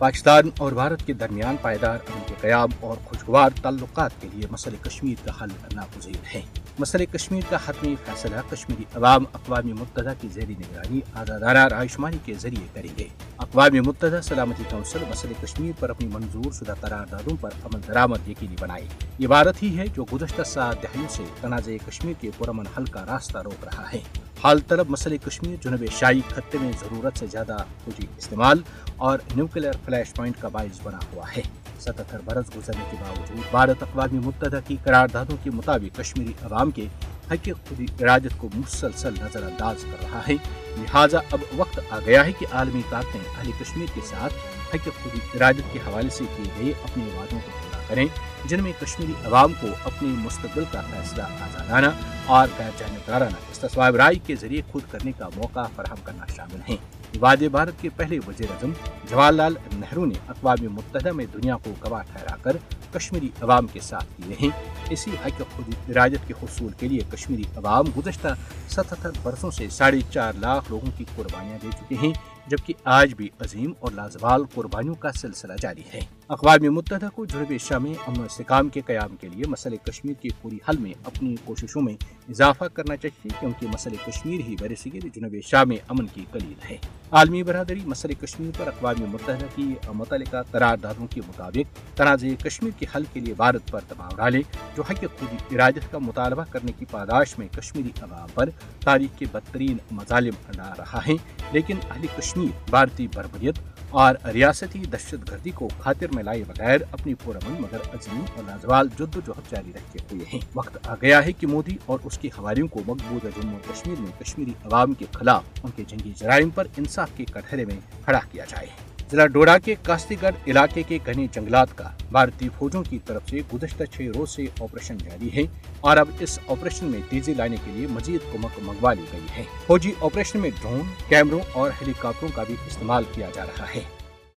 پاکستان اور بھارت کے درمیان پائیدار امن کے قیام اور خوشگوار تعلقات کے لیے مسئلہ کشمیر کا حل ناگزیر ہے۔ مسئلہ کشمیر کا حتمی فیصلہ کشمیری عوام اقوام متحدہ کی زیر نگرانی آزادانہ رائے شماری کے ذریعے کریں گے۔ اقوام متحدہ سلامتی کونسل مسئلہ کشمیر پر اپنی منظور شدہ قراردادوں پر عمل درآمد یقینی بنائے۔ یہ بھارت ہی ہے جو گزشتہ 7 دہائیوں سے تنازع کشمیر کے پرامن حل کا راستہ روک رہا ہے۔ حال طلب مسئلہ کشمیر جنوب ایشیائی خطے میں ضرورت سے زیادہ فوجی استعمال اور نیوکلیئر فلیش پوائنٹ کا باعث بنا ہوا ہے۔ 77 برس گزرنے کے باوجود بھارت اقوام متحدہ کی قراردادوں کے مطابق کشمیری عوام کے حق خود ارادت کو مسلسل نظر انداز کر رہا ہے۔ لہٰذا اب وقت آ گیا ہے کہ عالمی طاقتیں اہل کشمیر کے ساتھ حق خود ارادت کے حوالے سے کیے گئے اپنے وعدوں کو پورا کریں، جن میں کشمیری عوام کو اپنے مستقبل کا فیصلہ آزادانہ اور غیر جانبدارانہ استصواب رائے کے ذریعے خود کرنے کا موقع فراہم کرنا شامل ہے۔ وعدے بھارت کے پہلے وزیر اعظم جواہر لال نہرو نے اقوام متحدہ میں دنیا کو گواہ ٹھہرا کر کشمیری عوام کے ساتھ کیے ہیں۔ اسی حق خود ارادت کے حصول کے لیے کشمیری عوام گزشتہ 77 برسوں سے 4.5 لاکھ لوگوں کی قربانیاں دے چکے ہیں، جبکہ آج بھی عظیم اور لازوال قربانیوں کا سلسلہ جاری ہے۔ اقوام متحدہ کو جنوب ایشیا میں امن و استحکام کے قیام کے لیے مسئلہ کشمیر کے فوری حل میں اپنی کوششوں میں اضافہ کرنا چاہیے، کیونکہ مسئلہ کشمیر ہی برصغیر جنوب ایشیا میں امن کی کلید ہے۔ عالمی برادری مسئلہ کشمیر پر اقوام متحدہ کی متعلقہ قراردادوں کے مطابق تنازع کشمیر کے حل کے لیے بھارت پر دباؤ ڈالے، جو حق خود ارادت کا مطالبہ کرنے کی پاداش میں کشمیری عوام پر تاریخ کے بدترین مظالم ڈال رہا ہے۔ لیکن اہل کشمیر بھارتی بربریت اور ریاستی دہشت گردی کو خاطر میں لائے بغیر اپنی پرامن مگر عظیم اور لازوال جدوجہد جاری رکھے ہوئے ہیں۔ وقت آ گیا ہے کہ مودی اور اس کے حواریوں کو مقبوضہ جموں و کشمیر میں کشمیری عوام کے خلاف ان کے جنگی جرائم پر انصاف کے کٹہرے میں کھڑا کیا جائے۔ ضلع ڈوڈا کے کاشتی گڑھ علاقے کے گھنے جنگلات کا بھارتی فوجوں کی طرف سے گزشتہ 6 روز سے آپریشن جاری ہے، اور اب اس آپریشن میں تیزی لانے کے لیے مزید کمک منگوا لی گئی ہے۔ فوجی آپریشن میں ڈرون، کیمروں اور ہیلی کاپٹروں کا بھی استعمال کیا جا رہا ہے۔